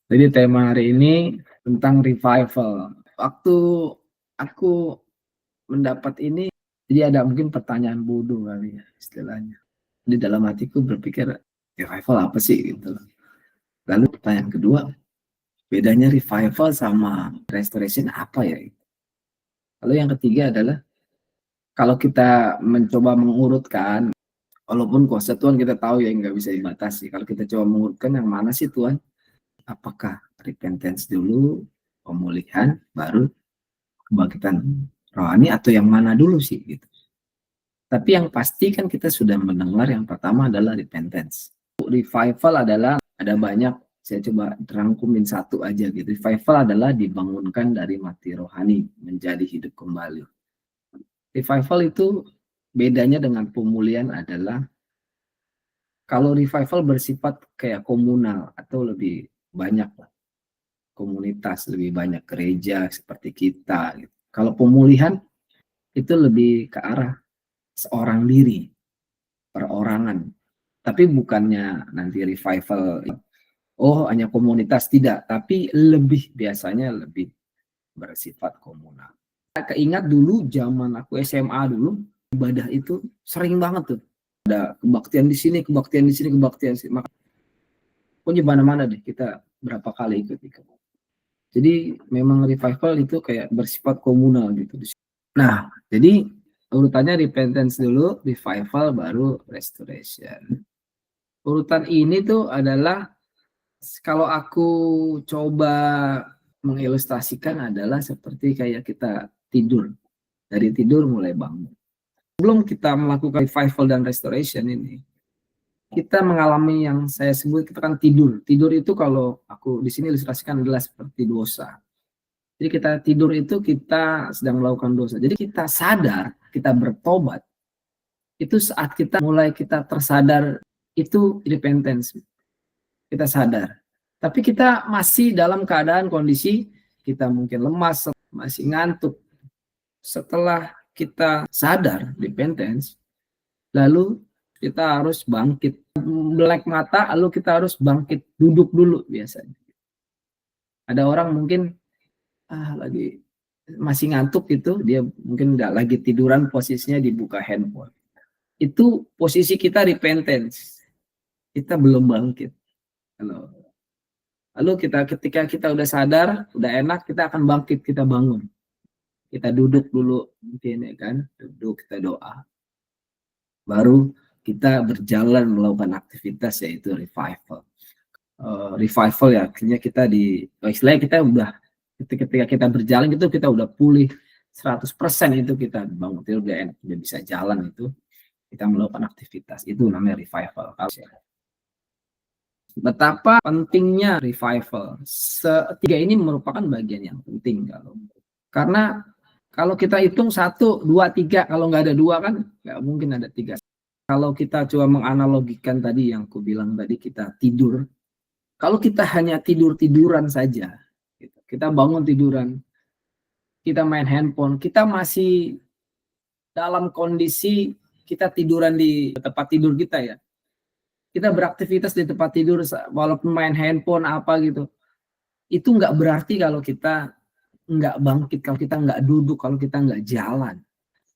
Jadi tema hari ini tentang revival. Waktu aku mendapat ini, jadi ada mungkin pertanyaan bodoh kali ya istilahnya. Di dalam hatiku berpikir, revival apa sih gitu. Lalu pertanyaan kedua, bedanya revival sama restoration apa ya? Lalu yang ketiga adalah, kalau kita mencoba mengurutkan, walaupun kuasa Tuhan kita tahu ya nggak bisa dibatasi. Kalau kita coba mengurutkan yang mana sih Tuhan? Apakah repentance dulu, pemulihan, baru kebangkitan rohani, atau yang mana dulu sih gitu. Tapi yang pasti kan kita sudah mendengar yang pertama adalah repentance. Revival adalah ada banyak, saya coba rangkumin satu aja gitu. Revival adalah dibangunkan dari mati rohani menjadi hidup kembali. Revival itu bedanya dengan pemulihan adalah, kalau revival bersifat kayak komunal atau lebih banyak lah, komunitas, lebih banyak gereja seperti kita gitu. Kalau pemulihan itu lebih ke arah seorang diri, perorangan. Tapi bukannya nanti revival, oh hanya komunitas, tidak. Tapi lebih biasanya lebih bersifat komunal. Keingat dulu zaman aku SMA dulu, ibadah itu sering banget tuh. Ada kebaktian di sini, kebaktian di sini, kebaktian di sini. Pokoknya mana-mana deh kita berapa kali ikut. Jadi memang revival itu kayak bersifat komunal gitu. Nah, jadi urutannya repentance dulu, revival, baru restoration. Urutan ini tuh adalah, kalau aku coba mengilustrasikan adalah seperti kayak kita tidur. Dari tidur mulai bangun. Sebelum kita melakukan revival dan restoration ini, kita mengalami yang saya sebut, kita kan tidur. Tidur itu kalau aku di sini ilustrasikan adalah seperti dosa. Jadi kita tidur itu kita sedang melakukan dosa. Jadi kita sadar, kita bertobat. Itu saat kita mulai kita tersadar, itu repentance. Kita sadar. Tapi kita masih dalam keadaan kondisi kita mungkin lemas, masih ngantuk. Setelah kita sadar, repentance, lalu kita harus bangkit. Melek mata, lalu kita harus bangkit. Duduk dulu biasanya. Ada orang mungkin lagi masih ngantuk gitu, dia mungkin nggak lagi tiduran, posisinya dibuka handphone. Itu posisi kita repentance. Kita belum bangkit. Lalu ketika kita udah sadar, udah enak, kita akan bangkit, kita bangun. Kita duduk dulu mungkin ya kan, duduk, kita doa. Baru kita berjalan melakukan aktivitas, yaitu revival. Revival ya artinya kita istilahnya kita udah, ketika kita berjalan gitu, kita udah pulih 100% itu, kita bangun, itu udah enak, udah bisa jalan, itu kita melakukan aktivitas, itu namanya revival. Betapa pentingnya revival. Tiga ini merupakan bagian yang penting, karena kalau kita hitung 1, 2, 3, kalau nggak ada 2 kan nggak mungkin ada 3. Kalau kita coba menganalogikan tadi yang aku bilang tadi, kita tidur. Kalau kita hanya tiduran saja, kita bangun tiduran, kita main handphone, kita masih dalam kondisi kita tiduran di tempat tidur kita ya. Kita beraktivitas di tempat tidur walaupun main handphone apa gitu. Itu nggak berarti kalau kita nggak bangkit, kalau kita nggak duduk, kalau kita nggak jalan.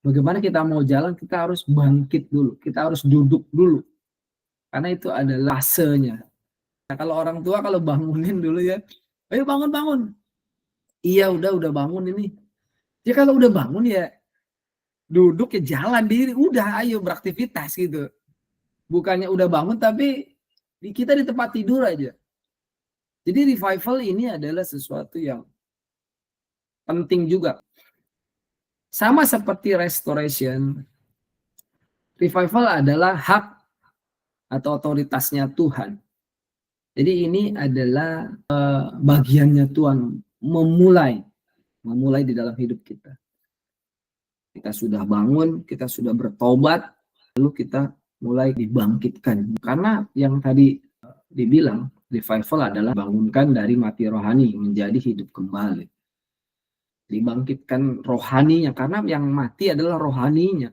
Bagaimana kita mau jalan, kita harus bangkit dulu, kita harus duduk dulu. Karena itu adalah fasenya. Nah, kalau orang tua kalau bangunin dulu ya, ayo bangun-bangun. Iya udah bangun ini. Ya kalau udah bangun ya duduk, ya jalan diri, udah ayo beraktivitas gitu. Bukannya udah bangun tapi kita di tempat tidur aja. Jadi revival ini adalah sesuatu yang penting juga. Sama seperti restoration, revival adalah hak atau otoritasnya Tuhan. Jadi ini adalah bagiannya Tuhan memulai di dalam hidup kita. Kita sudah bangun, kita sudah bertobat, lalu kita mulai dibangkitkan. Karena yang tadi dibilang, revival adalah bangunkan dari mati rohani menjadi hidup kembali. Dibangkitkan rohaninya, karena yang mati adalah rohaninya.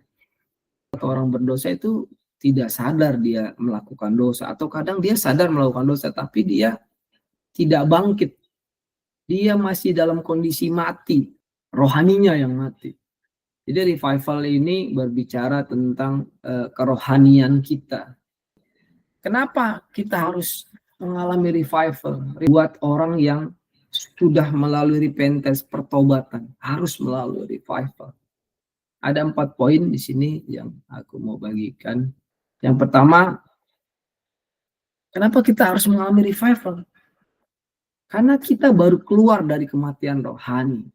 Orang berdosa itu tidak sadar dia melakukan dosa, atau kadang dia sadar melakukan dosa tapi dia tidak bangkit. Dia masih dalam kondisi mati, rohaninya yang mati. Jadi revival ini berbicara tentang kerohanian kita. Kenapa kita harus mengalami revival? Buat orang yang sudah melalui repentance, pertobatan, harus melalui revival. Ada 4 poin di sini yang aku mau bagikan. Yang pertama, kenapa kita harus mengalami revival? Karena kita baru keluar dari kematian rohani.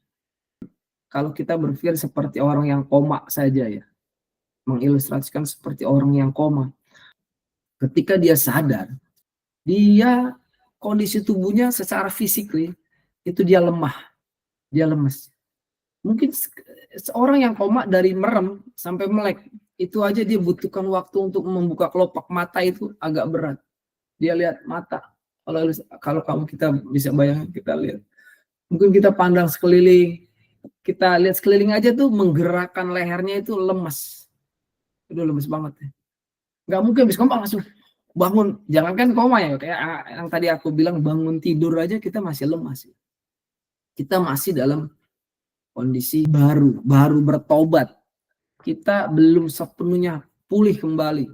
Kalau kita berpikir seperti orang yang koma saja ya, mengilustrasikan seperti orang yang koma. Ketika dia sadar, dia kondisi tubuhnya secara fisik itu dia lemah, dia lemas. Mungkin seorang yang koma dari merem sampai melek, itu aja dia butuhkan waktu untuk membuka kelopak mata, itu agak berat. Dia lihat mata. Kalau kamu kita bisa bayangkan, kita lihat. Mungkin kita pandang sekeliling, kita lihat sekeliling aja tuh menggerakkan lehernya itu lemas. Udah lemas banget ya. Nggak mungkin bisa koma langsung bangun. Jangankan koma ya, kayak yang tadi aku bilang, bangun tidur aja kita masih lemas. Kita masih dalam kondisi baru bertobat. Kita belum sepenuhnya pulih kembali.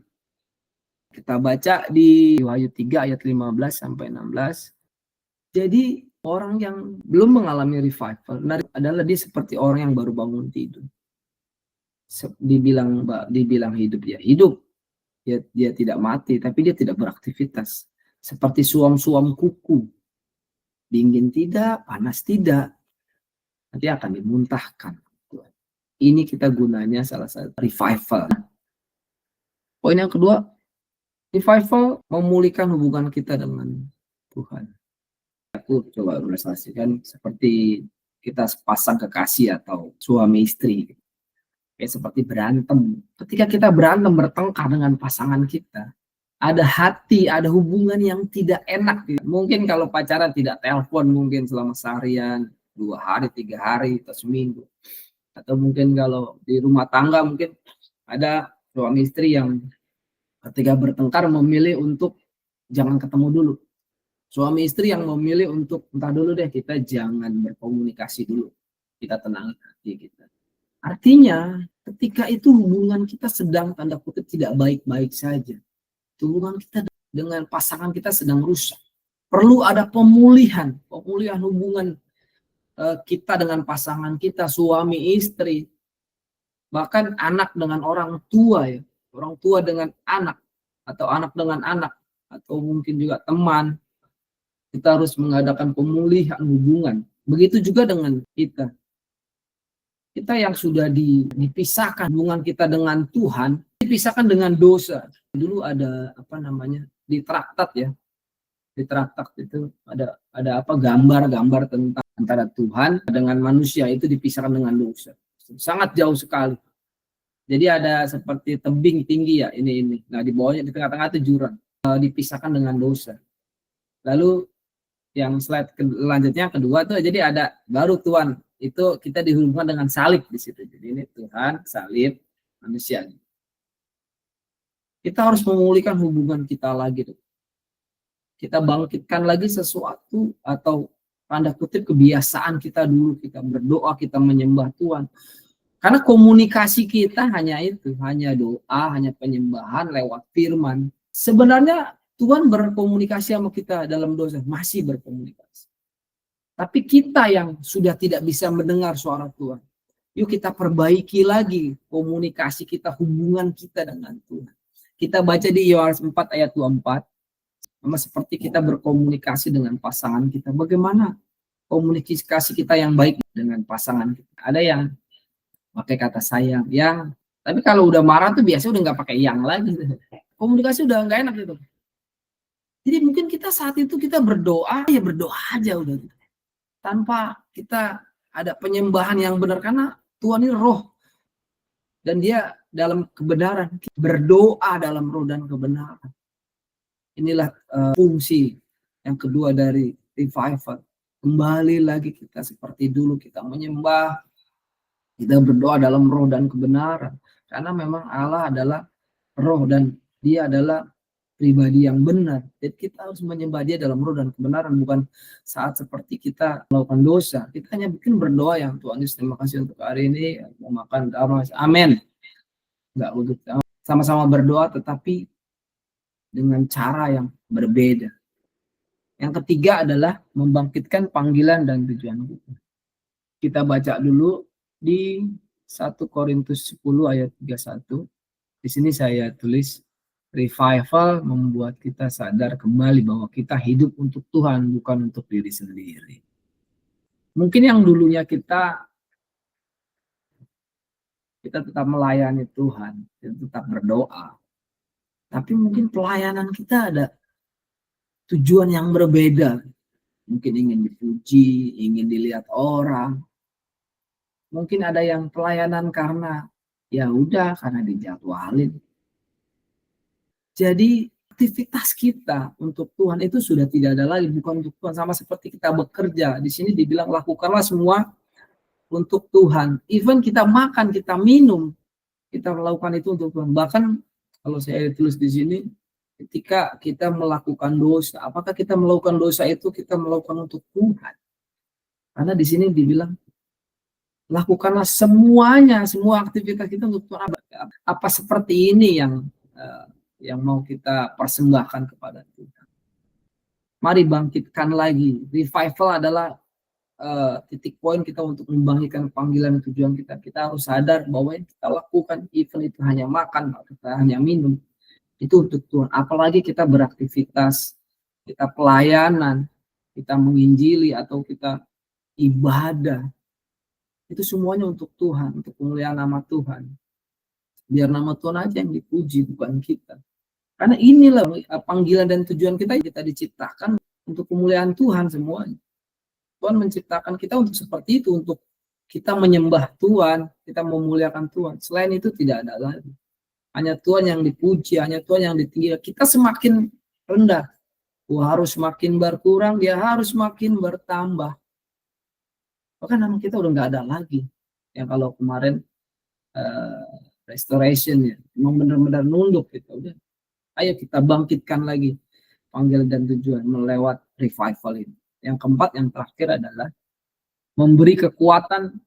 Kita baca di Wahyu 3 ayat 15 sampai 16. Jadi orang yang belum mengalami revival adalah dia seperti orang yang baru bangun tidur. Dibilang hidup, ya hidup. Dia tidak mati, tapi dia tidak beraktivitas. Seperti suam-suam kuku. Dingin tidak, panas tidak. Nanti akan dimuntahkan. Ini kita gunanya salah satu revival. Poin yang kedua, revival memulihkan hubungan kita dengan Tuhan. Aku coba ilustrasikan seperti kita sepasang kekasih atau suami istri. Kayak seperti berantem. Ketika kita berantem, bertengkar dengan pasangan kita, ada hati, ada hubungan yang tidak enak. Mungkin kalau pacaran tidak telepon mungkin selama seharian, 2 hari, 3 hari, atau seminggu. Atau mungkin kalau di rumah tangga mungkin ada suami istri yang ketika bertengkar memilih untuk jangan ketemu dulu. Suami istri yang memilih untuk entah dulu deh, kita jangan berkomunikasi dulu. Kita tenang hati kita. Artinya ketika itu hubungan kita sedang tanda kutip tidak baik-baik saja. Hubungan kita dengan pasangan kita sedang rusak. Perlu ada pemulihan hubungan kita dengan pasangan kita, suami istri, bahkan anak dengan orang tua ya, orang tua dengan anak, atau anak dengan anak, atau mungkin juga teman. Kita harus mengadakan pemulihan hubungan. Begitu juga dengan kita. Kita yang sudah dipisahkan hubungan kita dengan Tuhan, dipisahkan dengan dosa. Dulu ada di traktat ya. Di traktat itu ada gambar-gambar tentang antara Tuhan dengan manusia, itu dipisahkan dengan dosa. Sangat jauh sekali. Jadi ada seperti tebing tinggi ya, ini. Nah, di bawahnya, di tengah-tengah itu jurang. Dipisahkan dengan dosa. Lalu yang slide selanjutnya kedua tuh, jadi ada baru Tuhan itu kita dihubungkan dengan salib di situ. Jadi ini Tuhan, salib, manusia. Kita harus memulihkan hubungan kita lagi tuh. Kita bangkitkan lagi sesuatu atau tanda kutip kebiasaan kita dulu, kita berdoa, kita menyembah Tuhan. Karena komunikasi kita hanya itu, hanya doa, hanya penyembahan lewat firman. Sebenarnya Tuhan berkomunikasi sama kita dalam dosa, masih berkomunikasi. Tapi kita yang sudah tidak bisa mendengar suara Tuhan, yuk kita perbaiki lagi komunikasi kita, hubungan kita dengan Tuhan. Kita baca di Yohanes 4 ayat 24, sama seperti kita berkomunikasi dengan pasangan kita. Bagaimana komunikasi kita yang baik dengan pasangan kita? Ada yang pakai kata sayang, yang, tapi kalau udah marah tuh biasanya udah nggak pakai yang lagi. Komunikasi udah nggak enak gitu. Jadi mungkin kita saat itu kita berdoa, ya berdoa aja udah gitu. Tanpa kita ada penyembahan yang benar, karena Tuhan ini roh dan dia dalam kebenaran, berdoa dalam roh dan kebenaran. Inilah fungsi yang kedua dari revival. Kembali lagi kita seperti dulu, kita menyembah, kita berdoa dalam roh dan kebenaran, karena memang Allah adalah roh dan dia adalah pribadi yang benar. Jadi kita harus menyembah dia dalam roh dan kebenaran, bukan saat seperti kita melakukan dosa. Kita hanya bikin berdoa yang Tuhan Yesus, terima kasih untuk hari ini, mau makan, amin. Enggak untuk sama-sama berdoa, tetapi dengan cara yang berbeda. Yang ketiga adalah membangkitkan panggilan dan tujuan kita. Kita baca dulu di 1 Korintus 10 ayat 31. Di sini saya tulis, revival membuat kita sadar kembali bahwa kita hidup untuk Tuhan, bukan untuk diri sendiri. Mungkin yang dulunya kita tetap melayani Tuhan, kita tetap berdoa. Tapi mungkin pelayanan kita ada tujuan yang berbeda. Mungkin ingin dipuji, ingin dilihat orang. Mungkin ada yang pelayanan karena ya udah, karena dijadwalin. Jadi aktivitas kita untuk Tuhan itu sudah tidak ada lagi, bukan untuk Tuhan, sama seperti kita bekerja. Di sini dibilang lakukanlah semua untuk Tuhan. Even kita makan, kita minum, kita melakukan itu untuk Tuhan. Bahkan kalau saya tulis di sini, ketika kita melakukan dosa, apakah kita melakukan dosa itu kita melakukan untuk Tuhan? Karena di sini dibilang lakukanlah semuanya, semua aktivitas kita untuk Tuhan. Apa seperti ini yang mau kita persembahkan kepada Tuhan? Mari bangkitkan lagi. Revival adalah titik poin kita untuk membangkitkan panggilan dan tujuan kita. Kita harus sadar bahwa yang kita lakukan, even itu hanya makan, kita hanya minum, itu untuk Tuhan. Apalagi kita beraktivitas, kita pelayanan, kita menginjili, atau kita ibadah. Itu semuanya untuk Tuhan, untuk kemuliaan nama Tuhan. Biar nama Tuhan aja yang dipuji, bukan kita. Karena inilah panggilan dan tujuan kita diciptakan untuk kemuliaan Tuhan semuanya. Tuhan menciptakan kita untuk seperti itu, untuk kita menyembah Tuhan, kita memuliakan Tuhan. Selain itu tidak ada lagi. Hanya Tuhan yang dipuji, hanya Tuhan yang ditinggikan. Kita semakin rendah, harus makin berkurang, dia harus makin bertambah. Bahkan nama kita udah nggak ada lagi. Yang kalau kemarin restoration ya, memang benar-benar nunduk kita. Udah, ayo kita bangkitkan lagi panggilan dan tujuan melewat revival ini. Yang keempat, yang terakhir adalah memberi kekuatan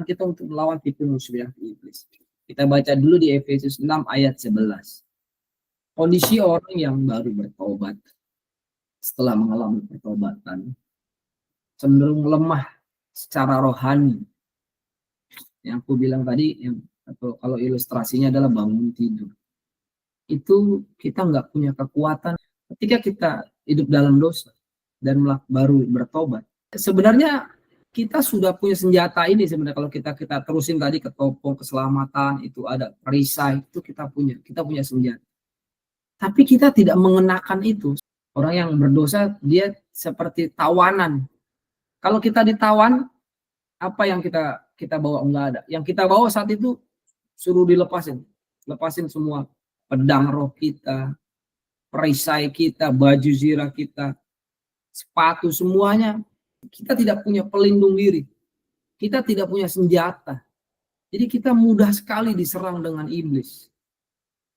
kita untuk melawan tipu muslihat iblis. Kita baca dulu di Efesus 6 ayat 11. Kondisi orang yang baru bertobat setelah mengalami pertobatan cenderung lemah secara rohani. Yang aku bilang tadi, atau kalau ilustrasinya adalah bangun tidur. Itu kita nggak punya kekuatan ketika kita hidup dalam dosa dan baru bertobat. Sebenarnya kita sudah punya senjata ini sebenarnya, kalau kita terusin tadi ke topong keselamatan, itu ada perisai, itu kita punya senjata. Tapi kita tidak mengenakan itu. Orang yang berdosa dia seperti tawanan. Kalau kita ditawan, apa yang kita bawa? Enggak ada. Yang kita bawa saat itu suruh lepasin semua, pedang roh kita, perisai kita, baju zirah kita, sepatu, semuanya. Kita tidak punya pelindung diri. Kita tidak punya senjata. Jadi kita mudah sekali diserang dengan iblis.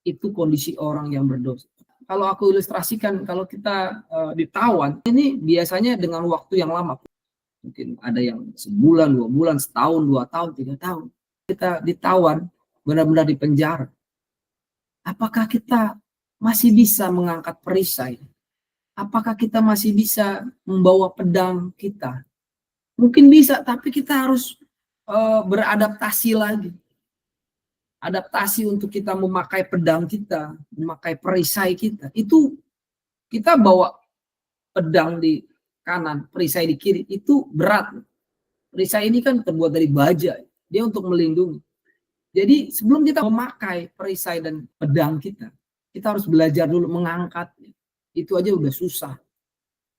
Itu kondisi orang yang berdosa. Kalau aku ilustrasikan, kalau kita ditawan, ini biasanya dengan waktu yang lama. Mungkin ada yang sebulan, 2 bulan, setahun, 2 tahun, 3 tahun. Kita ditawan, benar-benar dipenjara. Apakah kita masih bisa mengangkat perisai? Apakah kita masih bisa membawa pedang kita? Mungkin bisa, tapi kita harus beradaptasi lagi. Adaptasi untuk kita memakai pedang kita, memakai perisai kita. Itu kita bawa pedang di kanan, perisai di kiri, itu berat. Perisai ini kan terbuat dari baja, dia untuk melindungi. Jadi sebelum kita memakai perisai dan pedang kita harus belajar dulu mengangkatnya. Itu aja udah susah.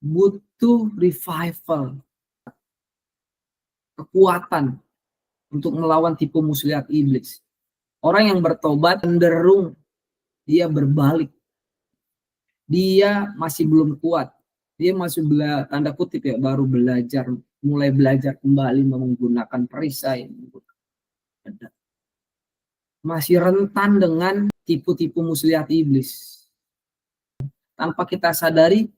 Butuh revival, kekuatan untuk melawan tipu muslihat iblis. Orang yang bertobat cenderung dia berbalik. Dia masih belum kuat. Dia masih tanda kutip ya, baru mulai belajar kembali menggunakan perisai. Masih rentan dengan tipu-tipu muslihat iblis. tanpa kita sadari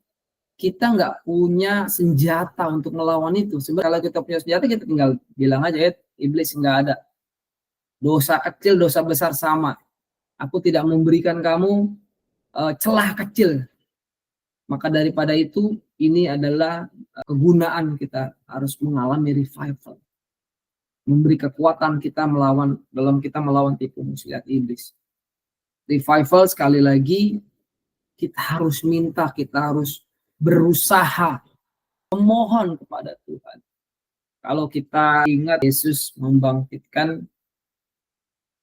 kita nggak punya senjata untuk melawan itu. Sebenarnya kalau kita punya senjata, kita tinggal bilang aja, iblis nggak ada. Dosa kecil, dosa besar sama. Aku tidak memberikan kamu celah kecil. Maka daripada itu, ini adalah kegunaan kita harus mengalami revival. Memberi kekuatan kita melawan tipu muslihat iblis. Revival sekali lagi, kita harus minta, kita harus berusaha memohon kepada Tuhan. Kalau kita ingat Yesus membangkitkan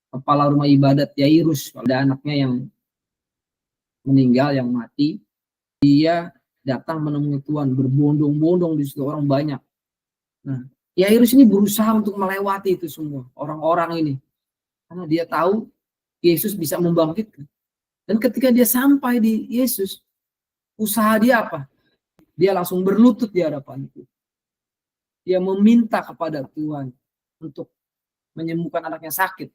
kepala rumah ibadat Yairus, ada anaknya yang meninggal, yang mati, dia datang menemui Tuhan, berbondong-bondong di situ orang banyak. Nah, Yairus ini berusaha untuk melewati itu semua, orang-orang ini. Karena dia tahu Yesus bisa membangkitkan. Dan ketika dia sampai di Yesus, usaha dia apa? Dia langsung berlutut di hadapan itu. Dia meminta kepada Tuhan untuk menyembuhkan anaknya sakit.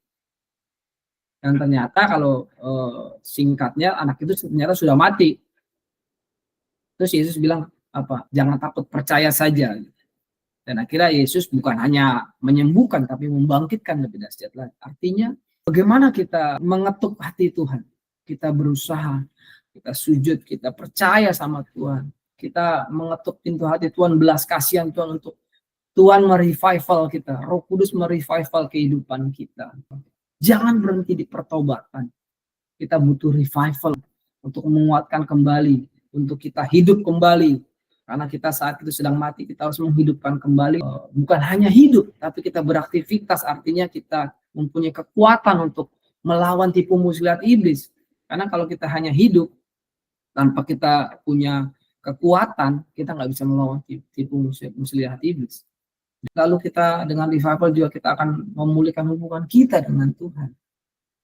Dan ternyata kalau singkatnya, anak itu ternyata sudah mati. Terus Yesus bilang, apa? Jangan takut, percaya saja. Dan akhirnya Yesus bukan hanya menyembuhkan, tapi membangkitkan lebih dahsyat lagi. Artinya, bagaimana kita mengetuk hati Tuhan? Kita berusaha, kita sujud, kita percaya sama Tuhan. Kita mengetuk pintu hati Tuhan, belas kasihan Tuhan untuk Tuhan merevival kita. Roh Kudus merevival kehidupan kita. Jangan berhenti di pertobatan. Kita butuh revival untuk menguatkan kembali, untuk kita hidup kembali. Karena kita saat itu sedang mati, kita harus menghidupkan kembali. Bukan hanya hidup, tapi kita beraktivitas. Artinya kita mempunyai kekuatan untuk melawan tipu muslihat iblis. Karena kalau kita hanya hidup, tanpa kita punya kekuatan, kita nggak bisa melawan tipu muslihat iblis. Lalu kita dengan revival juga kita akan memulihkan hubungan kita dengan Tuhan.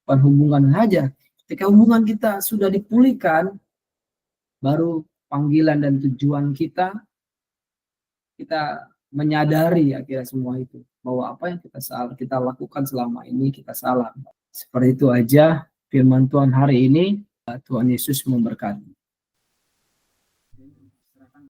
Bukan hubungan saja. Ketika hubungan kita sudah dipulihkan, baru panggilan dan tujuan kita menyadari akhirnya semua itu. Bahwa apa yang kita lakukan selama ini kita salah. Seperti itu aja firman Tuhan hari ini. Tuhan Yesus memberkati.